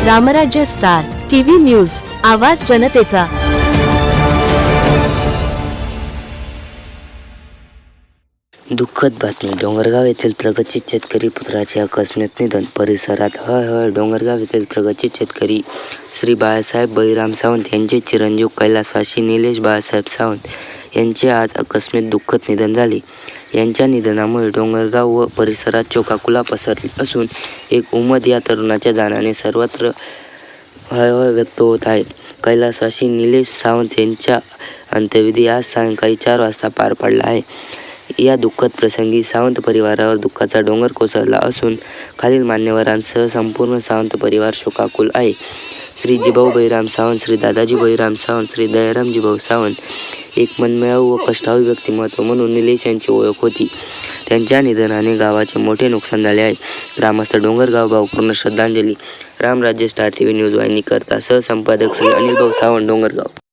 रामराज्य star TV news, आवाज जनतेचा। दुःखद बातमी, डोंगरगाव येथील प्रगतशील शेतकरी पुत्राचे आकस्मिक निधन। परिसरात हळहळ। डोंगरगाव येथील प्रगतशील शेतकरी श्री बाळासाहेब बळीराम सावंत यांचे चिरंजीव कैलासवासी निलेश बाळासाहेब सावंत यांचे आज आकस्मिक दुःखद निधन झाले। यांच्या निधनामुळे डोंगरगाव व परिसरात शोकाकुल पसरली असून एक उमेद या तरुणाच्या जाण्याने सर्वत्र हळहळ व्यक्त होत आहे। कैलासवासी निलेश सावंत यांचा अंत्यविधी आज सायंकाळी 4 वाजता पार पडला आहे। या दुःखद प्रसंगी सावंत परिवारावर दुःखाचा डोंगर कोसळला असून खालील मान्यवरांसह संपूर्ण सावंत परिवार शोकाकुल आहे। श्री जिभाऊ बळीराम सावंत, श्री दादाजी बळीराम सावंत, श्री दयाराम जिभाऊ सावंत एक मनमिळावू व कष्टाळू व्यक्तिमत्व म्हणून निलेश यांची ओळख होती। त्यांच्या निधनाने गावाचे मोठे नुकसान झाले आहे। ग्रामस्थ डोंगरगाव भावपूर्ण श्रद्धांजली। रामराज्य स्टार टीव्ही न्यूज वाहिनी करता सहसंपादक श्री अनिल भाऊ सावंत, डोंगरगाव।